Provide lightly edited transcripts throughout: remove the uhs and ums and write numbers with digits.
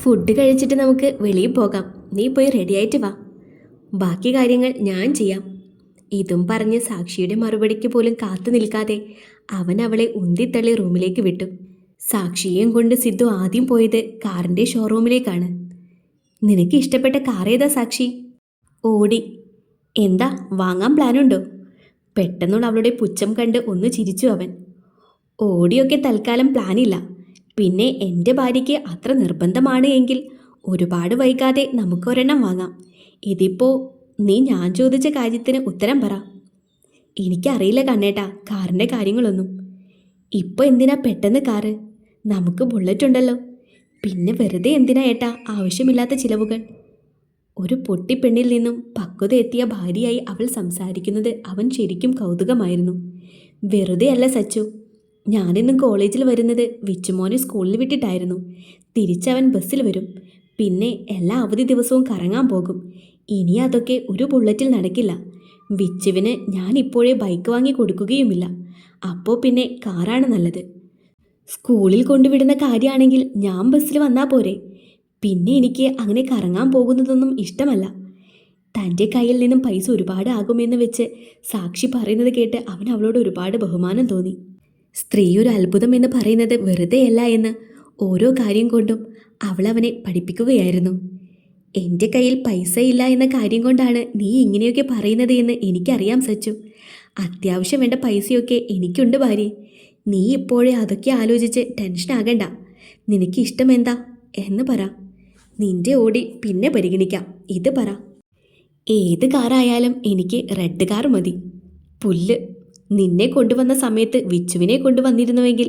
Food കഴിച്ചിട്ട് നമുക്ക് വെളിയിൽ പോകാം. നീ പോയി റെഡിയായിട്ട് വാ. ബാക്കി കാര്യങ്ങൾ ഞാൻ ചെയ്യാം. ഇതും പറഞ്ഞ് സാക്ഷിയുടെ മറുപടിക്ക് പോലും കാത്തു നിൽക്കാതെ അവൻ അവളെ ഉന്തിത്തള്ളി റൂമിലേക്ക് വിട്ടു. സാക്ഷിയെയും കൊണ്ട് സിദ്ധു ആദ്യം പോയത് കാറിൻ്റെ ഷോറൂമിലേക്കാണ്. നിനക്ക് ഇഷ്ടപ്പെട്ട കാർ ഏതാ സാക്ഷി? ഓടി. എന്താ, വാങ്ങാൻ പ്ലാനുണ്ടോ? പെട്ടെന്നുള്ള അവളുടെ പുച്ഛം കണ്ട് ഒന്ന് ചിരിച്ചു അവൻ. ഓടിയൊക്കെ തൽക്കാലം പ്ലാനില്ല. പിന്നെ എൻ്റെ ഭാര്യയ്ക്ക് അത്ര നിർബന്ധമാണ് എങ്കിൽ ഒരുപാട് വൈകാതെ നമുക്കൊരെണ്ണം വാങ്ങാം. ഇതിപ്പോൾ ഞാൻ ചോദിച്ച കാര്യത്തിന് ഉത്തരം പറ. എനിക്കറിയില്ല കണ്ണേട്ടാ കാറിൻ്റെ കാര്യങ്ങളൊന്നും. ഇപ്പോൾ എന്തിനാ പെട്ടെന്ന് കാറ്? നമുക്ക് ബുള്ളറ്റ് ഉണ്ടല്ലോ. പിന്നെ വെറുതെ എന്തിനാ ഏട്ടാ ആവശ്യമില്ലാത്ത ചിലവുകൾ? ഒരു പൊട്ടിപ്പെണ്ണിൽ നിന്നും പക്വത എത്തിയ ഭാര്യയായി അവൾ സംസാരിക്കുന്നത് അവൻ ശരിക്കും കൗതുകമായിരുന്നു. വെറുതെ അല്ല സച്ചു, ഞാനിന്നും കോളേജിൽ വരുന്നത് വിച്ചുമോനെ സ്കൂളിൽ വിട്ടിട്ടായിരുന്നു. തിരിച്ചവൻ ബസ്സിൽ വരും. പിന്നെ എല്ലാ അവധി ദിവസവും കറങ്ങാൻ പോകും. ഇനി അതൊക്കെ ഒരു ബുള്ളറ്റിൽ നടക്കില്ല. വിച്ചുവിന് ഞാൻ ഇപ്പോഴേ ബൈക്ക് വാങ്ങി കൊടുക്കുകയുമില്ല. അപ്പോൾ പിന്നെ കാറാണ് നല്ലത്. സ്കൂളിൽ കൊണ്ടുവിടുന്ന കാര്യമാണെങ്കിൽ ഞാൻ ബസ്സിൽ വന്നാൽ പോരെ. പിന്നെ എനിക്ക് അങ്ങനെ കറങ്ങാൻ പോകുന്നതൊന്നും ഇഷ്ടമല്ല. തൻ്റെ കയ്യിൽ നിന്നും പൈസ ഒരുപാട് ആകുമെന്ന് വെച്ച് സാക്ഷി പറയുന്നത് കേട്ട് അവൻ അവളോട് ഒരുപാട് ബഹുമാനം തോന്നി. സ്ത്രീ ഒരു അത്ഭുതം എന്ന് പറയുന്നത് വെറുതെയല്ല എന്ന് ഓരോ കാര്യം കൊണ്ടും അവൾ അവനെ പഠിപ്പിക്കുകയായിരുന്നു. എൻ്റെ കയ്യിൽ പൈസ ഇല്ല എന്ന കാര്യം കൊണ്ടാണ് നീ ഇങ്ങനെയൊക്കെ പറയുന്നത് എന്ന് എനിക്കറിയാം സച്ചു. അത്യാവശ്യം വേണ്ട പൈസയൊക്കെ എനിക്കുണ്ട് ഭാര്യ. നീ ഇപ്പോഴേ അതൊക്കെ ആലോചിച്ച് ടെൻഷനാകണ്ട. നിനക്ക് ഇഷ്ടം എന്താ എന്ന് പറ. നിന്റെ ഓടി പിന്നെ പരിഗണിക്കാം. ഇത് പറ. ഏത് കാറായാലും എനിക്ക് റെഡ് കാർ മതി. പുല്ല്. നിന്നെ കൊണ്ടുവന്ന സമയത്ത് വിച്ചുവിനെ കൊണ്ടുവന്നിരുന്നുവെങ്കിൽ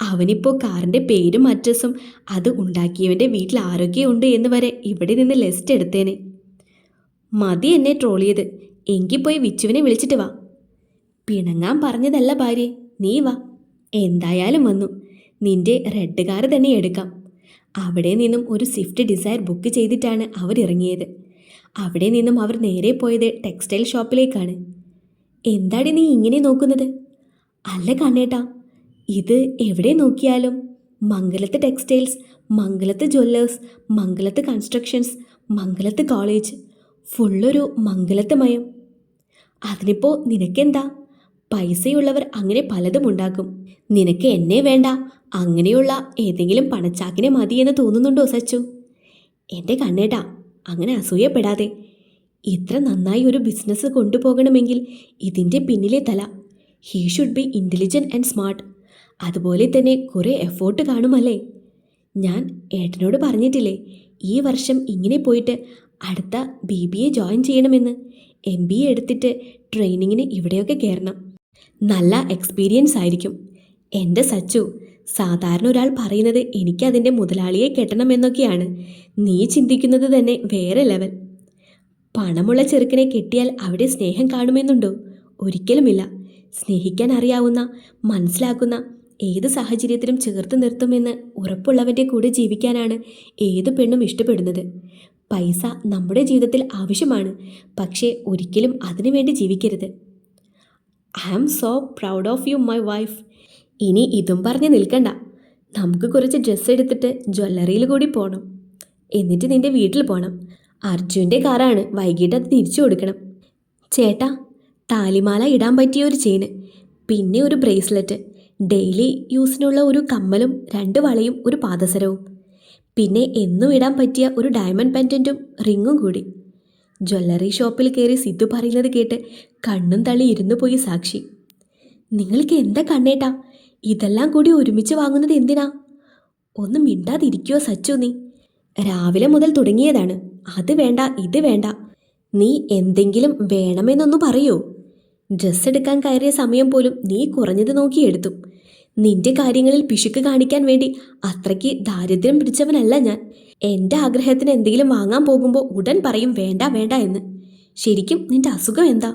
അവനിപ്പോൾ കാറിൻ്റെ പേരും അഡ്രസ്സും അത് ഉണ്ടാക്കിയവൻ്റെ വീട്ടിൽ ആരൊക്കെയുണ്ട് എന്ന് വരെ ഇവിടെ നിന്ന് ലിസ്റ്റ് എടുത്തേനെ. മതി എന്നെ ട്രോൾ ചെയ്ത്. എങ്കിൽ പോയി വിച്ചുവിനെ വിളിച്ചിട്ട് വാ. പിണങ്ങാൻ പറഞ്ഞതല്ല ഭാര്യ, നീ വാ. എന്തായാലും വന്നു. നിന്റെ റെഡ് കാർ തന്നെ എടുക്കാം. അവിടെ നിന്നും ഒരു സ്വിഫ്റ്റ് ഡിസയർ ബുക്ക് ചെയ്തിട്ടാണ് അവരിറങ്ങിയത്. അവിടെ നിന്നും അവർ നേരെ പോയത് ടെക്സ്റ്റൈൽ ഷോപ്പിലേക്കാണ്. എന്താടി നീ ഇങ്ങനെ നോക്കുന്നത്? അല്ല കണ്ണേട്ടാ, ഇത് എവിടെ നോക്കിയാലും മംഗലത്ത് ടെക്സ്റ്റൈൽസ്, മംഗലത്ത് ജ്വല്ലേഴ്സ്, മംഗലത്ത് കൺസ്ട്രക്ഷൻസ്, മംഗലത്ത് കോളേജ്, ഫുള്ളൊരു മംഗലത്ത് മയം. അതിനിപ്പോൾ നിനക്കെന്താ? പൈസയുള്ളവർ അങ്ങനെ പലതും ഉണ്ടാക്കും. നിനക്ക് എന്നെ വേണ്ട, അങ്ങനെയുള്ള ഏതെങ്കിലും പണച്ചാക്കിനെ മതിയെന്ന് തോന്നുന്നുണ്ടോ സച്ചു? എൻ്റെ കണ്ണേട്ടാ, അങ്ങനെ അസൂയപ്പെടാതെ. ഇത്ര നന്നായി ഒരു ബിസിനസ് കൊണ്ടുപോകണമെങ്കിൽ ഇതിൻ്റെ പിന്നിലെ തല he should be intelligent and smart. അതുപോലെ തന്നെ കുറേ എഫേർട്ട് കാണുമല്ലേ? ഞാൻ ഏട്ടനോട് പറഞ്ഞിട്ടില്ലേ ഈ വർഷം ഇങ്ങനെ പോയിട്ട് അടുത്ത BBA ജോയിൻ ചെയ്യണമെന്ന്. MBA എടുത്തിട്ട് ട്രെയിനിങ്ങിന് ഇവിടെയൊക്കെ കയറണം. നല്ല എക്സ്പീരിയൻസ് ആയിരിക്കും. എൻ്റെ സച്ചു, സാധാരണ ഒരാൾ പറയുന്നത് എനിക്കതിൻ്റെ മുതലാളിയെ കെട്ടണമെന്നൊക്കെയാണ്. നീ ചിന്തിക്കുന്നത് തന്നെ വേറെ ലെവൽ. പണമുള്ള ചെറുക്കനെ കെട്ടിയാൽ അവിടെ സ്നേഹം കാണുമെന്നുണ്ടോ? ഒരിക്കലുമില്ല. സ്നേഹിക്കാൻ അറിയാവുന്ന, മനസ്സിലാക്കുന്ന, ഏത് സാഹചര്യത്തിലും ചേർത്ത് നിർത്തുമെന്ന് ഉറപ്പുള്ളവൻ്റെ കൂടെ ജീവിക്കാനാണ് ഏതു പെണ്ണും ഇഷ്ടപ്പെടുന്നത്. പൈസ നമ്മുടെ ജീവിതത്തിൽ ആവശ്യമാണ്, പക്ഷേ ഒരിക്കലും അതിനു വേണ്ടി ജീവിക്കരുത്. I am so proud of you my wife. ഇനി ഇതും പറഞ്ഞ് നിൽക്കണ്ട. നമുക്ക് കുറച്ച് ഡ്രസ്സ് എടുത്തിട്ട് ജ്വല്ലറിയിൽ കൂടി പോകണം. എന്നിട്ട് നിൻ്റെ വീട്ടിൽ പോകണം. അർജുൻ്റെ കാറാണ്, വൈകിട്ട് അത് തിരിച്ചു കൊടുക്കണം. ചേട്ടാ, താലിമാല ഇടാൻ പറ്റിയ ഒരു ചെയിന്, പിന്നെ ഒരു ബ്രേസ്ലെറ്റ്, ഡെയിലി യൂസിനുള്ള ഒരു കമ്മലും 2 വളയും ഒരു പാദസരവും, പിന്നെ എന്നും ഇടാൻ പറ്റിയ ഒരു ഡയമണ്ട് പെൻഡൻറ്റും റിങ്ങും കൂടി. ജ്വല്ലറി ഷോപ്പിൽ കയറി സിദ്ധു പറയുന്നത് കേട്ട് കണ്ണും തള്ളി ഇരുന്നു പോയി സാക്ഷി. നിങ്ങൾക്ക് എന്താ കണ്ണേട്ടാ, ഇതെല്ലാം കൂടി ഒരുമിച്ച് വാങ്ങുന്നത് എന്തിനാ? ഒന്നും മിണ്ടാതിരിക്കുവോ സച്ചു നീ? രാവിലെ മുതൽ തുടങ്ങിയതാണ്. അത് വേണ്ട, ഇത് വേണ്ട. നീ എന്തെങ്കിലും വേണമെന്നൊന്നു പറയോ? ഡ്രസ്സ് എടുക്കാൻ കയറിയ സമയം പോലും നീ കുറഞ്ഞത് നോക്കിയെടുത്തു. നിന്റെ കാര്യങ്ങളിൽ പിശുക്ക് കാണിക്കാൻ വേണ്ടി അത്രയ്ക്ക് ദാരിദ്ര്യം പിടിച്ചവനല്ല ഞാൻ. എൻ്റെ ആഗ്രഹത്തിന് എന്തെങ്കിലും വാങ്ങാൻ പോകുമ്പോൾ ഉടൻ പറയും വേണ്ട വേണ്ട എന്ന്. ശരിക്കും നിന്റെ അസുഖം എന്താ?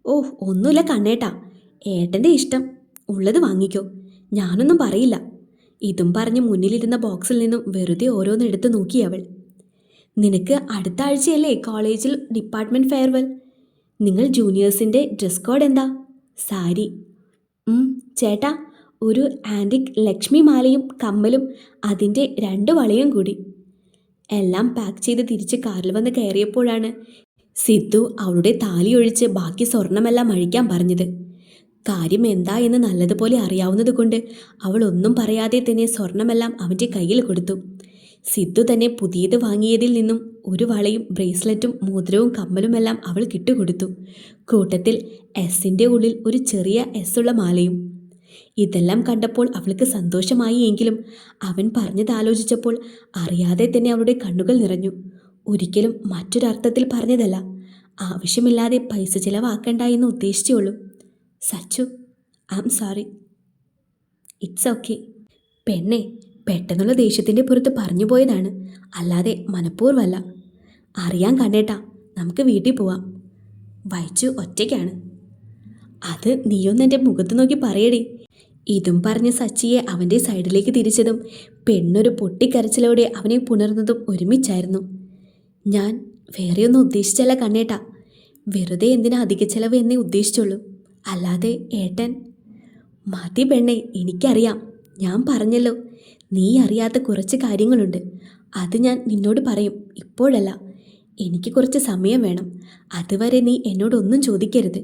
ഓഹ്, ഒന്നുമില്ല കണ്ണേട്ടാ. ഏട്ടൻ്റെ ഇഷ്ടം, ഉള്ളത് വാങ്ങിക്കോ, ഞാനൊന്നും പറയില്ല. ഇതും പറഞ്ഞ് മുന്നിലിരുന്ന ബോക്സിൽ നിന്നും വെറുതെ ഓരോന്ന് എടുത്ത് നോക്കി അവൾ. നിനക്ക് അടുത്ത ആഴ്ചയല്ലേ കോളേജിൽ ഡിപ്പാർട്ട്മെൻറ്റ് ഫെയർവെൽ? നിങ്ങൾ ജൂനിയേഴ്സിൻ്റെ ഡ്രസ് കോഡ് എന്താ? സാരി. ചേട്ടാ, ഒരു ആൻറ്റിക് ലക്ഷ്മി മാലയും കമ്മലും അതിൻ്റെ 2 വളയും കൂടി. എല്ലാം പാക്ക് ചെയ്ത് തിരിച്ച് കാറിൽ വന്ന് കയറിയപ്പോഴാണ് സിദ്ധു അവളുടെ താലി ഒഴിച്ച് ബാക്കി സ്വർണമെല്ലാം അഴിക്കാൻ പറഞ്ഞത്. കാര്യം എന്താ എന്ന് നല്ലതുപോലെ അറിയാവുന്നത് കൊണ്ട് അവൾ ഒന്നും പറയാതെ തന്നെ സ്വർണമെല്ലാം അവൻ്റെ കയ്യിൽ കൊടുത്തു. സിദ്ധു തന്നെ പുതിയത് വാങ്ങിയതിൽ നിന്നും ഒരു വളയും ബ്രേസ്ലെറ്റും മോതിരവും കമ്മലുമെല്ലാം അവൾ കിട്ടുകൊടുത്തു. കൂട്ടത്തിൽ എസിൻ്റെ ഉള്ളിൽ ഒരു ചെറിയ എസ് ഉള്ള മാലയും. ഇതെല്ലാം കണ്ടപ്പോൾ അവൾക്ക് സന്തോഷമായി. എങ്കിലും അവൻ പറഞ്ഞതാലോചിച്ചപ്പോൾ അറിയാതെ തന്നെ അവളുടെ കണ്ണുകൾ നിറഞ്ഞു. ഒരിക്കലും മറ്റൊരർത്ഥത്തിൽ പറഞ്ഞതല്ല. ആവശ്യമില്ലാതെ പൈസ ചിലവാക്കണ്ട എന്ന് ഉദ്ദേശിച്ചുള്ളൂ. Sachu, I am sorry. It's okay. പെണ്ണെ, പെട്ടെന്നുള്ള ദേഷ്യത്തിൻ്റെ പുറത്ത് പറഞ്ഞു പോയതാണ്, അല്ലാതെ മനഃപൂർവ്വമല്ല. അറിയാൻ കണ്ടേട്ടാ, നമുക്ക് വീട്ടിൽ പോവാം. വൈച്ചു ഒറ്റയ്ക്കാണ്. അത് നീയൊന്നെൻ്റെ മുഖത്ത് നോക്കി പറയടി. ഇതും പറഞ്ഞ് സച്ചിയെ അവൻ്റെ സൈഡിലേക്ക് തിരിച്ചതും പെണ്ണൊരു പൊട്ടിക്കരച്ചിലോടെ അവനെ പുണർന്നതും ഒരുമിച്ചായിരുന്നു. ഞാൻ വേറെയൊന്നും ഉദ്ദേശിച്ചല്ല കണ്ണേട്ടാ. വെറുതെ എന്തിനാ അധിക ചെലവ് എന്നേ ഉദ്ദേശിച്ചുള്ളൂ, അല്ലാതെ ഏട്ടൻ. മതി പെണ്ണെ, എനിക്കറിയാം. ഞാൻ പറഞ്ഞല്ലോ, നീ അറിയാത്ത കുറച്ച് കാര്യങ്ങളുണ്ട്. അത് ഞാൻ നിന്നോട് പറയും, ഇപ്പോഴല്ല. എനിക്ക് കുറച്ച് സമയം വേണം. അതുവരെ നീ എന്നോടൊന്നും ചോദിക്കരുത്.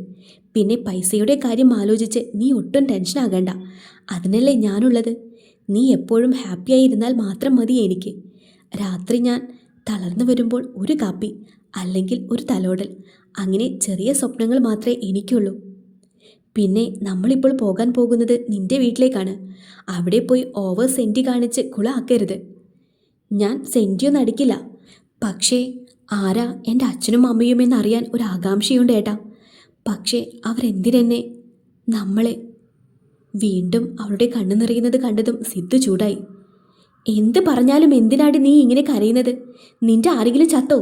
പിന്നെ പൈസയുടെ കാര്യം ആലോചിച്ച് നീ ഒട്ടും ടെൻഷനാകണ്ട. അതിനല്ലേ ഞാനുള്ളത്. നീ എപ്പോഴും ഹാപ്പിയായി ഇരുന്നാൽ മാത്രം മതി എനിക്ക്. രാത്രി ഞാൻ തളർന്നു വരുമ്പോൾ ഒരു കാപ്പി, അല്ലെങ്കിൽ ഒരു തലോടൽ, അങ്ങനെ ചെറിയ സ്വപ്നങ്ങൾ മാത്രമേ എനിക്കുള്ളൂ. പിന്നെ നമ്മളിപ്പോൾ പോകാൻ പോകുന്നത് നിന്റെ വീട്ടിലേക്കാണ്. അവിടെ പോയി ഓവർ സെൻറ്റി കാണിച്ച് കുളമാക്കരുത്. ഞാൻ സെൻറ്റിയൊന്നും അടിക്കില്ല. പക്ഷേ ആരാ എൻ്റെ അച്ഛനും അമ്മയും എന്നറിയാൻ ഒരു ആകാംക്ഷയുണ്ട് ഏട്ടാ. പക്ഷേ അവരെന്തിനെന്നെ, നമ്മളെ. വീണ്ടും അവളുടെ കണ്ണു നിറയുന്നത് കണ്ടതും സിദ്ധു ചൂടായി. എന്ത് പറഞ്ഞാലും എന്തിനാടി നീ ഇങ്ങനെ കരയുന്നത്? നിന്റെ ആരെങ്കിലും ചത്തോ?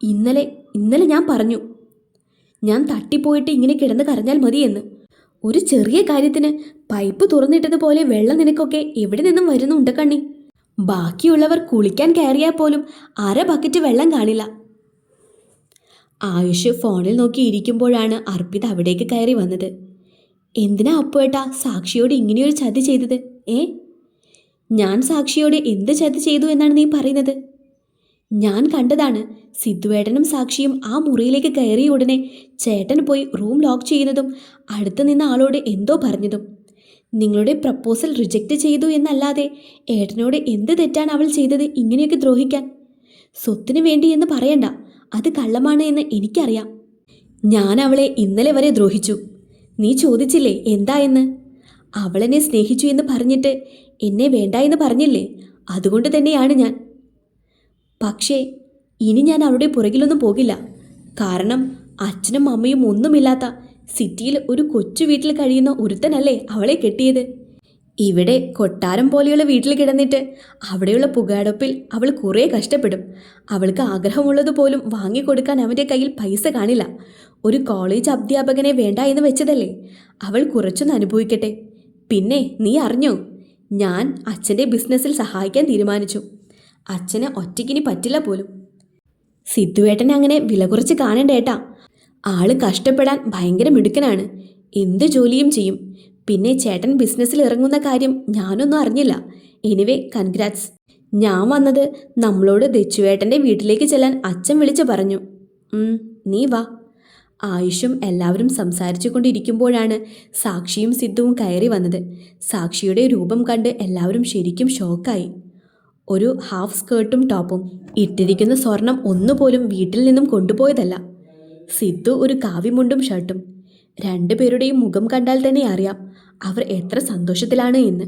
ഇന്നലെ ഞാൻ പറഞ്ഞു, ഞാൻ തട്ടിപ്പോയിട്ട് ഇങ്ങനെ കിടന്ന് കരഞ്ഞാൽ മതിയെന്ന്. ഒരു ചെറിയ കാര്യത്തിന് പൈപ്പ് തുറന്നിട്ടതുപോലെ വെള്ളം നിനക്കൊക്കെ എവിടെ നിന്നും വരുന്നു ഉണ്ടക്കണ്ണി? ബാക്കിയുള്ളവർ കുളിക്കാൻ കയറിയാൽ പോലും അര ബക്കറ്റ് വെള്ളം കാണില്ല. ആയുഷ് ഫോണിൽ നോക്കി ഇരിക്കുമ്പോഴാണ് അർപ്പിത അവിടേക്ക് കയറി വന്നത്. എന്തിനാ അപ്പുവേട്ടാ സാക്ഷിയോട് ഇങ്ങനെയൊരു ചതി ചെയ്തത്? ഞാൻ സാക്ഷിയോട് എന്ത് ചതി ചെയ്തു എന്നാണ് നീ പറയുന്നത്? ഞാൻ കണ്ടതാണ്. സിദ്ധുവേട്ടനും സാക്ഷിയും ആ മുറിയിലേക്ക് കയറിയ ഉടനെ ചേട്ടൻ പോയി റൂം ലോക്ക് ചെയ്യുന്നതും അടുത്ത് നിന്ന ആളോട് എന്തോ പറഞ്ഞതും. നിങ്ങളുടെ പ്രപ്പോസൽ റിജക്റ്റ് ചെയ്തു എന്നല്ലാതെ ഏട്ടനോട് എന്ത് തെറ്റാണ് അവൾ ചെയ്തത് ഇങ്ങനെയൊക്കെ ദ്രോഹിക്കാൻ? സ്വത്തിന് വേണ്ടി എന്ന് പറയണ്ട, അത് കള്ളമാണ് എന്ന് എനിക്കറിയാം. ഞാൻ അവളെ ഇന്നലെ വരെ ദ്രോഹിച്ചു. നീ ചോദിച്ചില്ലേ എന്താ എന്ന്? അവളെന്നെ സ്നേഹിച്ചു എന്ന് പറഞ്ഞിട്ട് എന്നെ വേണ്ട എന്ന് പറഞ്ഞില്ലേ? അതുകൊണ്ട് തന്നെയാണ് ഞാൻ. പക്ഷേ ഇനി ഞാൻ അവളുടെ പുറകിലൊന്നും പോകില്ല. കാരണം അച്ഛനും അമ്മയും ഒന്നുമില്ലാത്ത സിറ്റിയിൽ ഒരു കൊച്ചു വീട്ടിൽ കഴിയുന്ന ഒരുത്തനല്ലേ അവളെ കെട്ടിയത്. ഇവിടെ കൊട്ടാരം പോലെയുള്ള വീട്ടിൽ കിടന്നിട്ട് അവിടെയുള്ള പുകയടപ്പിൽ അവൾ കുറേ കഷ്ടപ്പെടും. അവൾക്ക് ആഗ്രഹമുള്ളതുപോലും വാങ്ങിക്കൊടുക്കാൻ അവൻ്റെ കയ്യിൽ പൈസ കാണില്ല. ഒരു കോളേജ് അധ്യാപകനെ വേണ്ട എന്ന് വെച്ചതല്ലേ. അവൾ കുറച്ചൊന്ന് അനുഭവിക്കട്ടെ. പിന്നെ നീ അറിഞ്ഞോ, ഞാൻ അച്ഛൻ്റെ ബിസിനസ്സിൽ സഹായിക്കാൻ തീരുമാനിച്ചു. അച്ഛന് ഒറ്റയ്ക്കിനി പറ്റില്ല പോലും. സിദ്ധുവേട്ടനെ അങ്ങനെ വില കുറച്ച് കാണണ്ടേട്ടാ. ആള് കഷ്ടപ്പെടാൻ ഭയങ്കര മിടുക്കനാണ്. എന്ത് ജോലിയും ചെയ്യും. പിന്നെ ചേട്ടൻ ബിസിനസ്സിൽ ഇറങ്ങുന്ന കാര്യം ഞാനൊന്നും അറിഞ്ഞില്ല. Anyway congrats. ഞാൻ വന്നത് നമ്മളോട് ദച്ചുവേട്ടൻ്റെ വീട്ടിലേക്ക് ചെല്ലാൻ അച്ഛൻ വിളിച്ചു പറഞ്ഞു. നീ വാ. ആയുഷും എല്ലാവരും സംസാരിച്ചു കൊണ്ടിരിക്കുമ്പോഴാണ് സാക്ഷിയും സിദ്ധുവും കയറി വന്നത്. സാക്ഷിയുടെ രൂപം കണ്ട് എല്ലാവരും ശരിക്കും ഷോക്കായി. ഒരു ഹാഫ് സ്കേർട്ടും ടോപ്പും, ഇട്ടിരിക്കുന്ന സ്വർണം ഒന്നുപോലും വീട്ടിൽ നിന്നും കൊണ്ടുപോയതല്ല. സിദ്ധു ഒരു കാവിമുണ്ടും ഷർട്ടും. രണ്ടുപേരുടെയും മുഖം കണ്ടാൽ തന്നെ അറിയാം അവർ എത്ര സന്തോഷത്തിലാണ് എന്ന്.